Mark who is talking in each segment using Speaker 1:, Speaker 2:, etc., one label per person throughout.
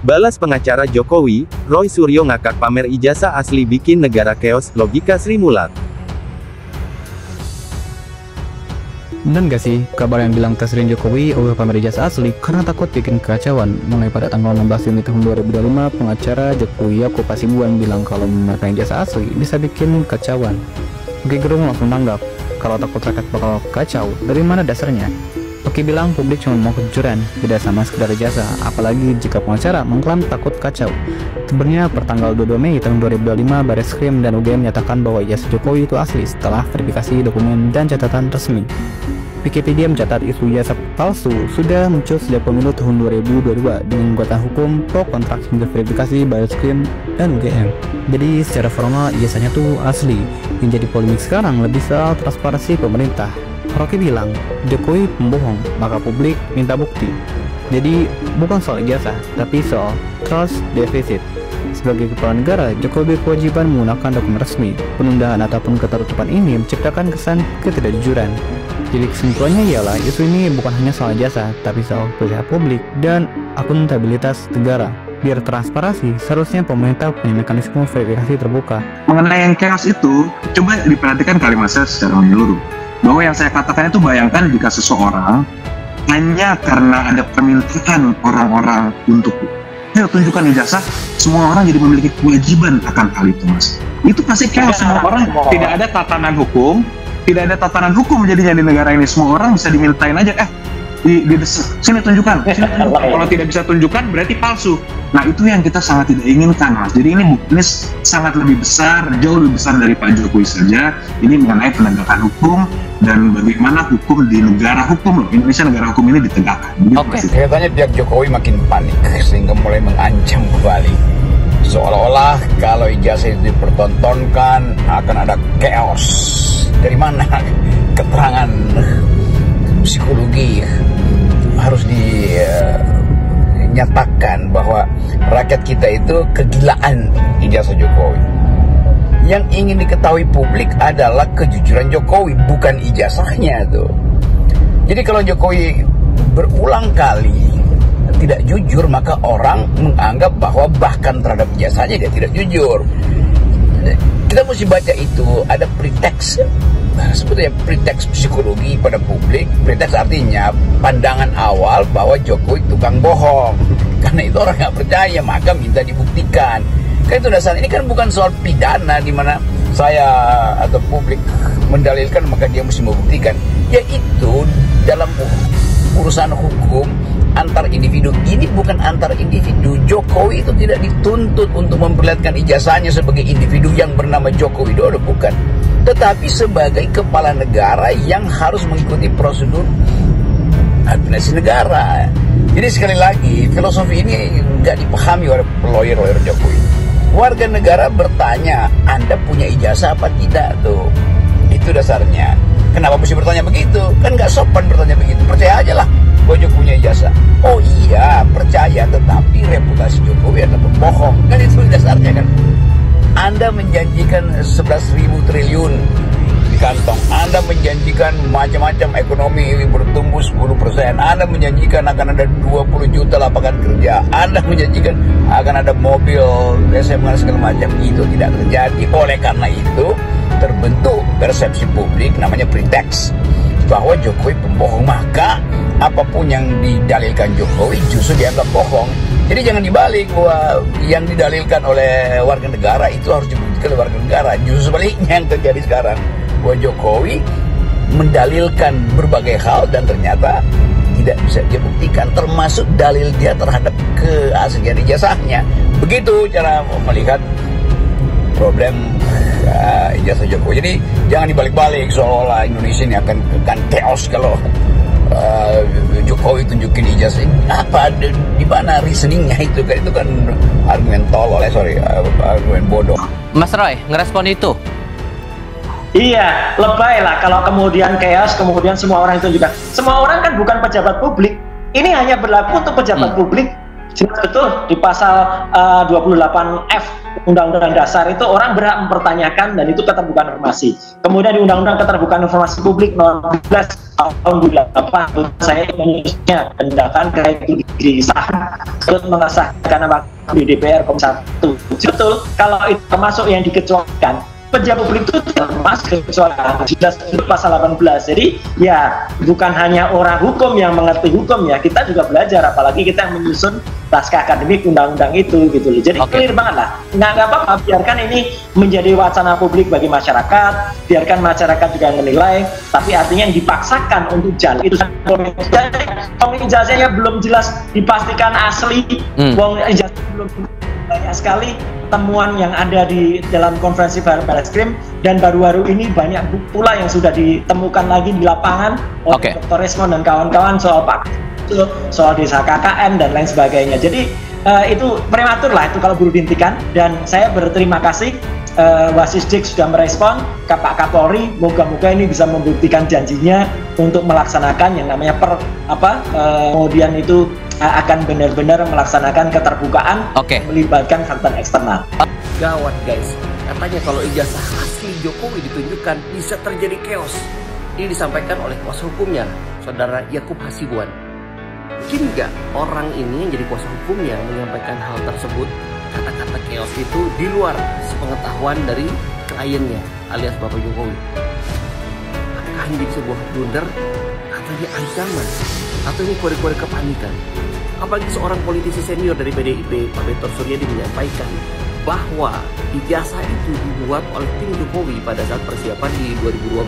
Speaker 1: Balas pengacara Jokowi, Roy Suryo ngakak pamer ijazah asli bikin negara keos, logika Sri Mulat.
Speaker 2: Bener gak sih kabar yang bilang Presiden Jokowi udah pamer ijazah asli karena takut bikin kekacauan? Mulai pada tanggal 16 Juni tahun 2025, pengacara Jokowi Yaakob Hasibuan bilang kalau memamerkan ijazah asli bisa bikin kacauan. Roky Gerung langsung tanggap, kalau takut rakyat bakal kacau, dari mana dasarnya? Roky bilang publik cuma mau kejujuran, tidak sama sekedar ijazah, apalagi jika pengacara mengklaim takut kacau. Sebenarnya pertanggal 22 Mei tahun 2025, Bareskrim dan UGM menyatakan bahwa ijazah Jokowi itu asli setelah verifikasi dokumen dan catatan resmi. Wikipedia mencatat isu ijazah palsu sudah muncul sejak pemilu tahun 2022 dengan gugatan hukum pro kontrak hingga verifikasi Bareskrim dan UGM. Jadi secara formal ijazahnya tuh asli. Yang jadi polemik sekarang lebih soal transparansi pemerintah. Roky bilang Jokowi pembohong, maka publik minta bukti. Jadi bukan soal ijazah, tapi soal trust deficit. Sebagai kepala negara, Jokowi berkewajiban menggunakan dokumen resmi. Penundaan ataupun ketertutupan ini menciptakan kesan ketidakjujuran. Jadi kesimpulannya ialah isu ini bukan hanya soal ijazah, tapi soal kepercayaan publik dan akuntabilitas negara. Biar transparansi, seharusnya pemerintah punya mekanisme verifikasi terbuka.
Speaker 3: Mengenai yang chaos itu, coba diperhatikan kalimat saya secara menyeluruh. Bahwa yang saya katakan itu, bayangkan jika seseorang hanya karena ada permintaan orang-orang untuk ayo tunjukkan ijazah, semua orang jadi memiliki kewajiban akan hal itu, Mas. Itu pasti chaos. Semua orang tidak ada tatanan hukum, jadinya di negara ini. Semua orang bisa dimintain aja, didesak, sini tunjukkan. Kalau tidak bisa tunjukkan berarti palsu. Nah, itu yang kita sangat tidak inginkan, Mas. Jadi ini sangat lebih besar, jauh lebih besar dari Pak Jokowi saja. Ini mengenai penegakan hukum dan bagaimana hukum di negara hukum loh. Indonesia negara hukum ini ditegakkan.
Speaker 4: Oke, kelihatannya pihak Jokowi makin panik sehingga mulai mengancam kembali. Seolah-olah kalau ijazah itu dipertontonkan akan ada chaos. Dari mana keterangan psikologi harus dinyatakan bahwa rakyat kita itu kegilaan ijazah Jokowi. Yang ingin diketahui publik adalah kejujuran Jokowi, bukan ijazahnya tuh. Jadi kalau Jokowi berulang kali tidak jujur, maka orang menganggap bahwa bahkan terhadap ijazahnya dia tidak jujur. Kita mesti baca itu, ada preteks, sebetulnya preteks psikologi pada publik. Preteks artinya pandangan awal bahwa Jokowi tukang bohong. Karena itu orang nggak percaya, maka minta dibuktikan. Kan itu dasar. Ini kan bukan soal pidana di mana saya atau publik mendalilkan maka dia mesti membuktikan. Yaitu dalam urusan hukum antar individu. Ini bukan antar individu. Jokowi itu tidak dituntut untuk memperlihatkan ijazahnya sebagai individu yang bernama Joko Widodo, bukan. Tetapi sebagai kepala negara yang harus mengikuti prosedur administrasi negara. Jadi sekali lagi, filosofi ini nggak dipahami oleh lawyer-lawyer Jokowi. Warga negara bertanya, Anda punya ijazah apa tidak tuh? Itu dasarnya. Kenapa mesti bertanya begitu? Kan nggak sopan bertanya begitu. Percaya aja lah bahwa Jokowi punya ijazah. Oh iya, percaya, tetapi reputasi Jokowi adalah pembohong. Kan itu dasarnya kan. Anda menjanjikan 11.000 triliun di kantong. Anda menjanjikan macam-macam ekonomi bertumbuh 10%. Anda menjanjikan akan ada 20 juta lapangan kerja. Anda menjanjikan akan ada mobil SMA segala macam. Itu tidak terjadi. Oleh karena itu terbentuk persepsi publik namanya preteks bahwa Jokowi pembohong. Maka apapun yang didalilkan Jokowi justru dianggap bohong. Jadi jangan dibalik bahwa yang didalilkan oleh warga negara itu harus dibuktikan oleh warga negara. Justru sebaliknya yang terjadi sekarang, bahwa Jokowi mendalilkan berbagai hal dan ternyata tidak bisa dia buktikan, termasuk dalil dia terhadap keaslian ijazahnya. Begitu cara melihat problem ijazah Jokowi. Jadi jangan dibalik-balik seolah-olah Indonesia ini akan chaos kalau Jokowi tunjukin ijazah. Apa di mana reasoningnya itu kan argumen tolol, argumen bodoh.
Speaker 5: Mas Roy ngerespon itu.
Speaker 6: Iya, lebay lah kalau kemudian chaos, kemudian semua orang itu juga. Semua orang kan bukan pejabat publik. Ini hanya berlaku untuk pejabat publik. Jelas betul di pasal 28F Undang-Undang Dasar itu orang berhak mempertanyakan dan itu keterbukaan informasi. Kemudian di Undang-Undang Keterbukaan Informasi Publik nomor 12 tahun 2008 saya menyusunnya dan bahkan kayak itu disahkan untuk mengesahkan nama di DPR Komisi 1. Betul, kalau itu termasuk yang dikecualikan, pejabat publik itu termasuk kecualian jelas pasal 18. Jadi ya bukan hanya orang hukum yang mengerti hukum ya, kita juga belajar, apalagi kita yang menyusun naskah akademik undang-undang itu gitu loh. Jadi clear banget lah, nggak apa-apa, biarkan ini menjadi wacana publik bagi masyarakat, biarkan masyarakat juga menilai, tapi artinya yang dipaksakan untuk jalan itu ijazahnya belum jelas dipastikan asli, ijazah belum banyak sekali temuan yang ada di dalam konferensi Barreskrim, dan baru-baru ini banyak pula yang sudah ditemukan lagi di lapangan oleh Dr. Resmond dan kawan-kawan soal desa KKN dan lain sebagainya. Jadi itu prematur lah itu kalau buru dihentikan, dan saya berterima kasih Wasisdik sudah merespon ke Pak Kapolri. Moga-moga ini bisa membuktikan janjinya untuk melaksanakan yang namanya kemudian itu akan benar-benar melaksanakan keterbukaan, melibatkan faktor eksternal.
Speaker 7: Gawat guys, katanya kalau ijazah asli Jokowi ditunjukkan bisa terjadi chaos. Ini disampaikan oleh kuasa hukumnya, Saudara Yakub Hasibuan. Mungkin nggak orang ini yang jadi kuasa hukumnya menyampaikan hal tersebut, kata-kata chaos itu di luar sepengetahuan dari kliennya alias Bapak Jokowi? Apakah ini sebuah blunder atau ini ancaman atau ini kode-kode kepanikan? Apalagi seorang politisi senior dari PDIP, Pak Betor Suryadi, menyampaikan bahwa ijazah itu dibuat oleh tim Jokowi pada saat persiapan di 2012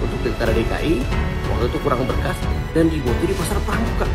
Speaker 7: untuk Pilkada DKI. Waktu itu kurang berkas dan dibuat di Pasar Pramuka.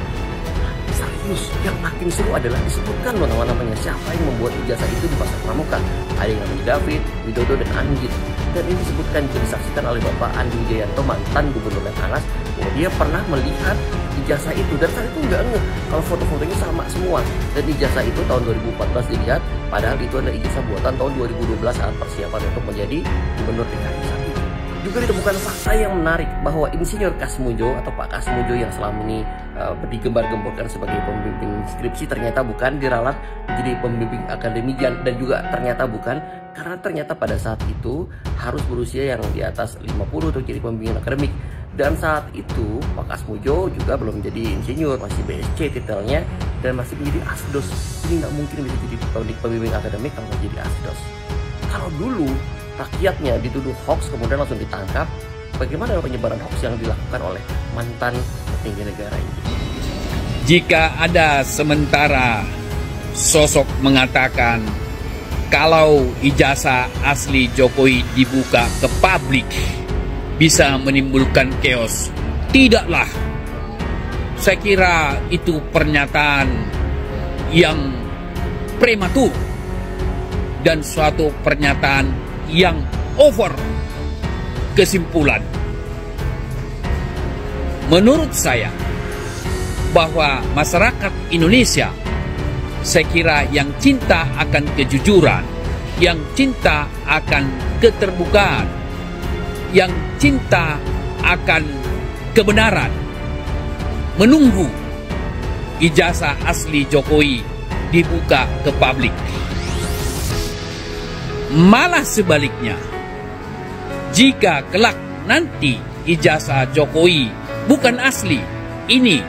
Speaker 7: Serius, yang makin seru adalah disebutkan nama-namanya siapa yang membuat ijazah itu di Pasar Pramuka. Ada yang namanya David, Widodo, dan Anggit. Dan ini disebutkan juga disaksikan oleh Bapak Andi Wijayanto, mantan Gubernur Lemhanas, bahwa dia pernah melihat ijazah itu, dan saat itu nggak ngeh kalau foto-fotonya sama semua. Dan ijazah itu tahun 2014 dilihat, padahal itu adalah ijazah buatan tahun 2012 saat persiapan untuk menjadi Gubernur DKI saat itu. Juga ditemukan fakta yang menarik bahwa Insinyur Kasmujo atau Pak Kasmujo yang selama ini digembar-gemborkan sebagai pembimbing skripsi ternyata bukan, diralat menjadi pembimbing akademik, dan juga ternyata bukan, karena ternyata pada saat itu harus berusia yang di atas 50 untuk jadi pembimbing akademik. Dan saat itu Pak Kasmujo juga belum menjadi insinyur, masih BSc titelnya, dan masih menjadi asdos. Ini nggak mungkin bisa jadi pembimbing akademik kalau nggak jadi asdos. Kalau dulu rakyatnya dituduh hoax kemudian langsung ditangkap, bagaimana penyebaran hoax yang dilakukan oleh mantan petinggi negara ini?
Speaker 8: Jika ada sementara sosok mengatakan kalau ijazah asli Jokowi dibuka ke publik bisa menimbulkan chaos, tidaklah. Saya kira itu pernyataan yang prematur dan suatu pernyataan yang over kesimpulan. Menurut saya bahwa masyarakat Indonesia, saya kira yang cinta akan kejujuran, yang cinta akan keterbukaan, yang cinta akan kebenaran, menunggu ijazah asli Jokowi dibuka ke publik. Malah sebaliknya, jika kelak nanti ijazah Jokowi bukan asli, ini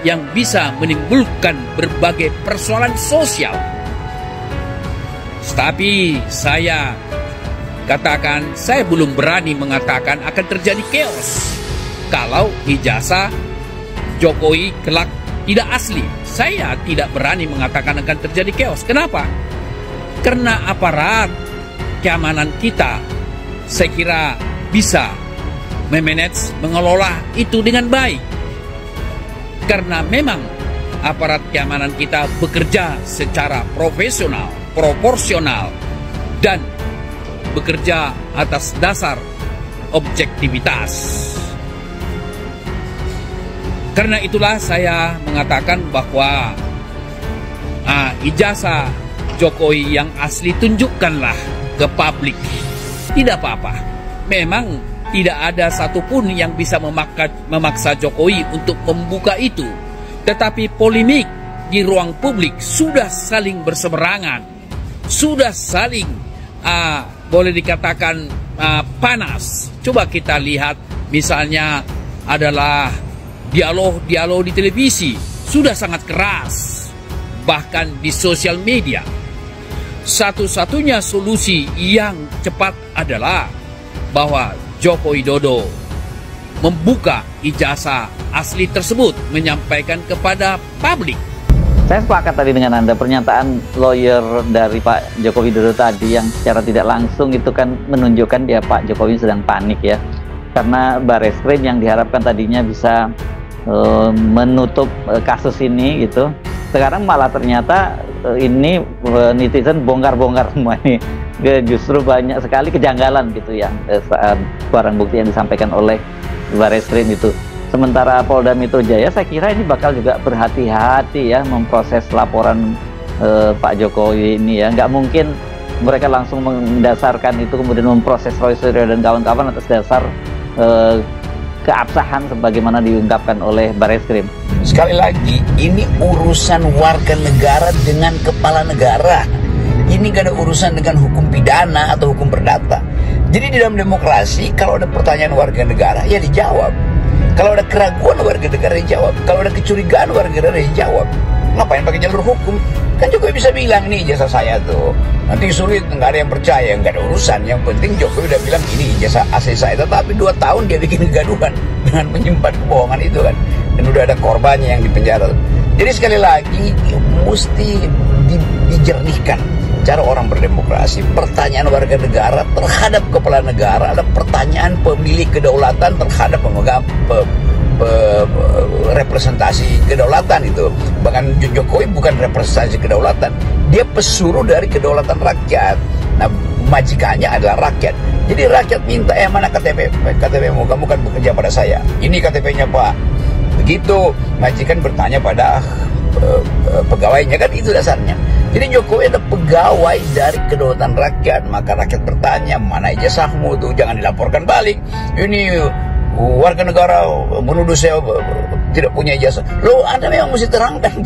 Speaker 8: yang bisa menimbulkan berbagai persoalan sosial. Tapi saya katakan, saya belum berani mengatakan akan terjadi chaos kalau ijazah Jokowi kelak tidak asli. Saya tidak berani mengatakan akan terjadi chaos. Kenapa? Karena aparat keamanan kita, saya kira bisa memanage, mengelola itu dengan baik. Karena memang aparat keamanan kita bekerja secara profesional, proporsional, dan bekerja atas dasar objektivitas. Karena itulah saya mengatakan bahwa ijazah Jokowi yang asli tunjukkanlah ke publik. Tidak apa-apa. Memang tidak ada satupun yang bisa memaksa Jokowi untuk membuka itu. Tetapi polemik di ruang publik sudah saling berseberangan, sudah saling boleh dikatakan panas. Coba kita lihat misalnya adalah dialog-dialog di televisi sudah sangat keras, bahkan di sosial media. Satu-satunya solusi yang cepat adalah bahwa Joko Widodo membuka ijazah asli tersebut, menyampaikan kepada publik.
Speaker 9: Saya sepakat tadi dengan Anda, pernyataan lawyer dari Pak Joko Widodo tadi yang secara tidak langsung itu kan menunjukkan dia Pak Jokowi sedang panik ya. Karena Barreskrim yang diharapkan tadinya bisa menutup kasus ini gitu, sekarang malah ternyata ini netizen bongkar-bongkar semua ini. Justru banyak sekali kejanggalan gitu ya saat barang bukti yang disampaikan oleh Barreskrim itu. Sementara Polda Metro Jaya saya kira ini bakal juga berhati-hati ya memproses laporan Pak Jokowi ini ya. Nggak mungkin mereka langsung mendasarkan itu kemudian memproses Roy Suryo dan kawan-kawan atas dasar keabsahan sebagaimana diungkapkan oleh Barreskrim.
Speaker 4: Sekali lagi, ini urusan warga negara dengan kepala negara. Ini gak ada urusan dengan hukum pidana atau hukum perdata. Jadi di dalam demokrasi, kalau ada pertanyaan warga negara, ya dijawab. Kalau ada keraguan warga negara, dijawab. Kalau ada kecurigaan warga negara, dijawab. Ngapain pakai jalur hukum? Kan Jokowi bisa bilang, ini ijazah saya tuh. Nanti sulit, nggak ada yang percaya, nggak ada urusan. Yang penting Jokowi udah bilang, ini ijazah asli saya. Tetapi 2 tahun dia bikin kegaduhan dengan menyimpan kebohongan itu kan. Dan udah ada korbannya yang dipenjara. Jadi sekali lagi, mesti dijernihkan cara orang berdemokrasi. Pertanyaan warga negara terhadap kepala negara ada pertanyaan pemilik kedaulatan terhadap pemegang representasi kedaulatan itu. Bahkan Jokowi bukan representasi kedaulatan, dia pesuruh dari kedaulatan rakyat. Nah, majikannya adalah rakyat. Jadi rakyat minta, mana KTP? KTP-mu, kamu kan bekerja pada saya. Ini KTP-nya Pak. Begitu majikan bertanya pada pegawainya, kan itu dasarnya. Jadi Jokowi ada pegawai dari kedaulatan rakyat, maka rakyat bertanya, mana ijazahmu tuh, jangan dilaporkan balik. Ini warga negara menuduh saya tidak punya ijazah. Loh, Anda memang mesti terangkan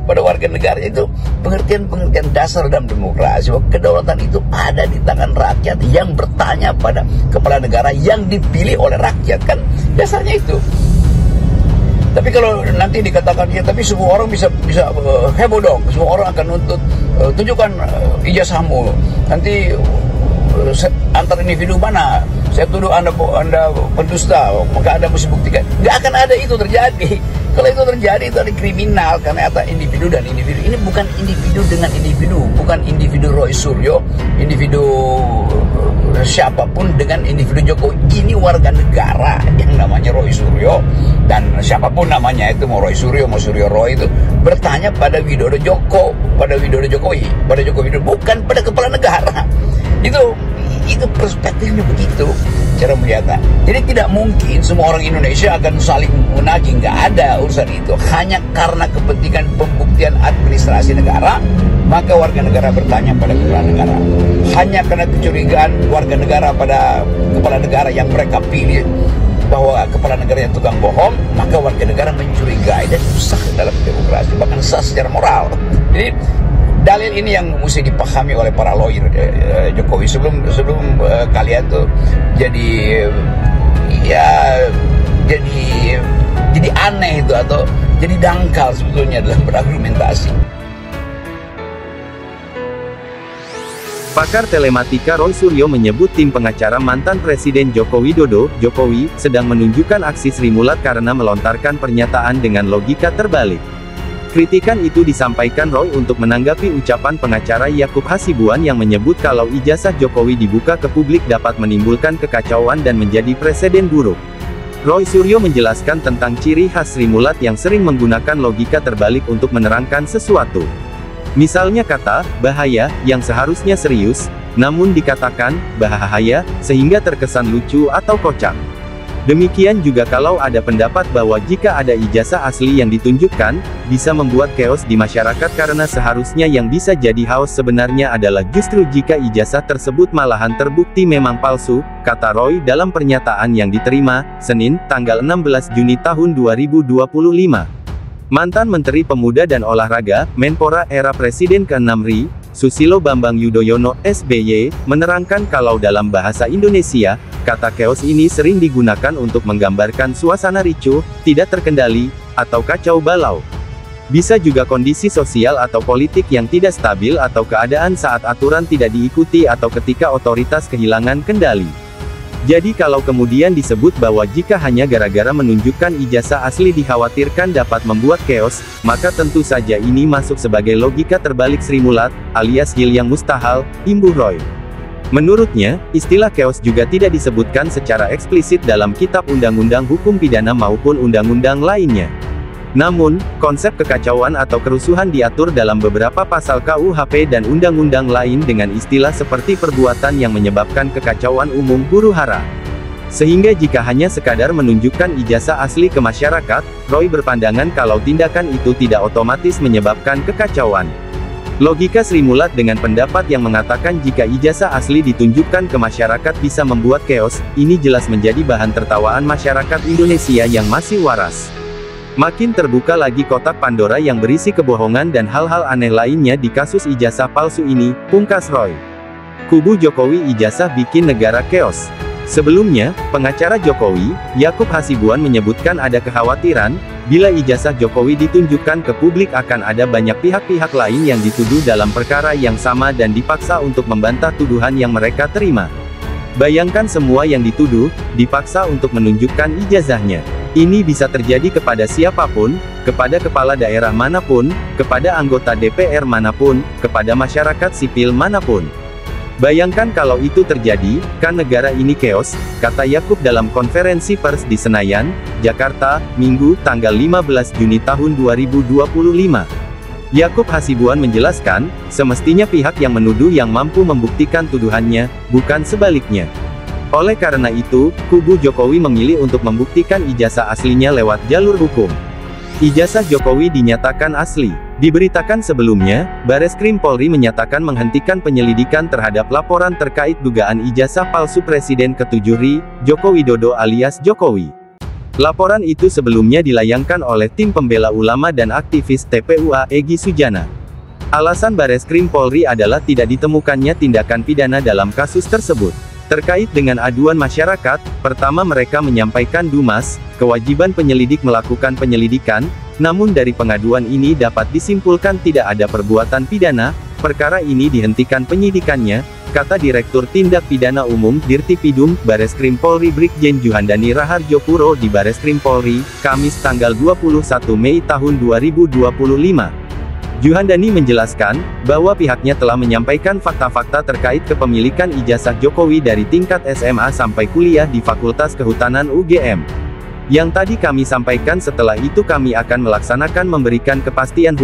Speaker 4: pada warga negara. Itu pengertian dasar dalam demokrasi, bahwa kedaulatan itu ada di tangan rakyat yang bertanya pada kepala negara yang dipilih oleh rakyat, kan dasarnya itu. Tapi kalau nanti dikatakan ya, tapi semua orang bisa heboh dong, semua orang akan nuntut tunjukkan ijazahmu. Nanti antar individu mana saya tuduh anda pendusta, maka anda mesti buktikan. Nggak akan ada itu terjadi. Kalau itu terjadi, itu ada kriminal karena ada individu dan individu. Ini bukan individu dengan individu, bukan individu Roy Suryo, individu siapapun dengan individu Jokowi. Ini warga negara yang namanya Roy Suryo, dan siapapun namanya itu, mau Roy Suryo, mau Suryo Roy, itu bertanya pada Widodo Joko, pada Widodo Jokowi, pada Jokowi Widodo, bukan pada kepala negara. Itu perspektifnya begitu cara melihatnya. Jadi tidak mungkin semua orang Indonesia akan saling menagih, nggak ada urusan itu. Hanya karena kepentingan pembuktian administrasi negara, maka warga negara bertanya pada kepala negara. Hanya karena kecurigaan warga negara pada kepala negara yang mereka pilih bahwa kepala negara yang tukang bohong, maka warga negara mencurigai, dan itu sah dalam demokrasi, bahkan sah secara moral. Jadi dalil ini yang mesti dipahami oleh para lawyer Jokowi sebelum kalian tuh jadi aneh itu, atau jadi dangkal sebetulnya dalam berargumentasi.
Speaker 1: Pakar telematika Roy Suryo menyebut tim pengacara mantan Presiden Joko Widodo, Jokowi, sedang menunjukkan aksi Sri Mulat karena melontarkan pernyataan dengan logika terbalik. Kritikan itu disampaikan Roy untuk menanggapi ucapan pengacara Yakub Hasibuan yang menyebut kalau ijazah Jokowi dibuka ke publik dapat menimbulkan kekacauan dan menjadi presiden buruk. Roy Suryo menjelaskan tentang ciri khas Sri Mulat yang sering menggunakan logika terbalik untuk menerangkan sesuatu. Misalnya kata, bahaya, yang seharusnya serius, namun dikatakan, bahaya, sehingga terkesan lucu atau kocak. Demikian juga kalau ada pendapat bahwa jika ada ijazah asli yang ditunjukkan, bisa membuat chaos di masyarakat karena seharusnya yang bisa jadi chaos sebenarnya adalah justru jika ijazah tersebut malahan terbukti memang palsu, kata Roy dalam pernyataan yang diterima, Senin, tanggal 16 Juni tahun 2025. Mantan Menteri Pemuda dan Olahraga, Menpora era Presiden ke-6 RI, Susilo Bambang Yudhoyono, SBY, menerangkan kalau dalam bahasa Indonesia, kata chaos ini sering digunakan untuk menggambarkan suasana ricuh, tidak terkendali, atau kacau balau. Bisa juga kondisi sosial atau politik yang tidak stabil atau keadaan saat aturan tidak diikuti atau ketika otoritas kehilangan kendali. Jadi kalau kemudian disebut bahwa jika hanya gara-gara menunjukkan ijazah asli dikhawatirkan dapat membuat chaos, maka tentu saja ini masuk sebagai logika terbalik Sri Mulat, alias hil yang mustahil, imbuh Roy. Menurutnya, istilah chaos juga tidak disebutkan secara eksplisit dalam Kitab Undang-Undang Hukum Pidana maupun undang-undang lainnya. Namun, konsep kekacauan atau kerusuhan diatur dalam beberapa pasal KUHP dan undang-undang lain dengan istilah seperti perbuatan yang menyebabkan kekacauan umum huru-hara. Sehingga jika hanya sekadar menunjukkan ijazah asli ke masyarakat, Roy berpandangan kalau tindakan itu tidak otomatis menyebabkan kekacauan. Logika Sri Mulat dengan pendapat yang mengatakan jika ijazah asli ditunjukkan ke masyarakat bisa membuat chaos, ini jelas menjadi bahan tertawaan masyarakat Indonesia yang masih waras. Makin terbuka lagi kotak Pandora yang berisi kebohongan dan hal-hal aneh lainnya di kasus ijazah palsu ini, pungkas Roy. Kubu Jokowi ijazah bikin negara chaos. Sebelumnya, pengacara Jokowi, Yakub Hasibuan menyebutkan ada kekhawatiran, bila ijazah Jokowi ditunjukkan ke publik akan ada banyak pihak-pihak lain yang dituduh dalam perkara yang sama dan dipaksa untuk membantah tuduhan yang mereka terima. Bayangkan semua yang dituduh, dipaksa untuk menunjukkan ijazahnya. Ini bisa terjadi kepada siapapun, kepada kepala daerah manapun, kepada anggota DPR manapun, kepada masyarakat sipil manapun. Bayangkan kalau itu terjadi, kan negara ini chaos, kata Yakub dalam konferensi pers di Senayan, Jakarta, Minggu, tanggal 15 Juni tahun 2025. Yakub Hasibuan menjelaskan, semestinya pihak yang menuduh yang mampu membuktikan tuduhannya, bukan sebaliknya. Oleh karena itu, kubu Jokowi memilih untuk membuktikan ijazah aslinya lewat jalur hukum. Ijazah Jokowi dinyatakan asli. Diberitakan sebelumnya, Bareskrim Polri menyatakan menghentikan penyelidikan terhadap laporan terkait dugaan ijazah palsu Presiden ke-7 RI, Joko Widodo alias Jokowi. Laporan itu sebelumnya dilayangkan oleh tim pembela ulama dan aktivis TPUA Egy Sujana. Alasan Bareskrim Polri adalah tidak ditemukannya tindakan pidana dalam kasus tersebut. Terkait dengan aduan masyarakat, pertama mereka menyampaikan Dumas, kewajiban penyelidik melakukan penyelidikan, namun dari pengaduan ini dapat disimpulkan tidak ada perbuatan pidana, perkara ini dihentikan penyidikannya, kata Direktur Tindak Pidana Umum, Dirtipidum, Bareskrim Polri Brigjen Juhandani Raharjo Puro di Bareskrim Polri, Kamis tanggal 21 Mei tahun 2025. Juhandani menjelaskan, bahwa pihaknya telah menyampaikan fakta-fakta terkait kepemilikan ijazah Jokowi dari tingkat SMA sampai kuliah di Fakultas Kehutanan UGM. Yang tadi kami sampaikan setelah itu kami akan melaksanakan memberikan kepastian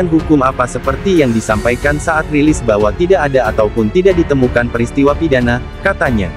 Speaker 1: hukum apa seperti yang disampaikan saat rilis bahwa tidak ada ataupun tidak ditemukan peristiwa pidana, katanya.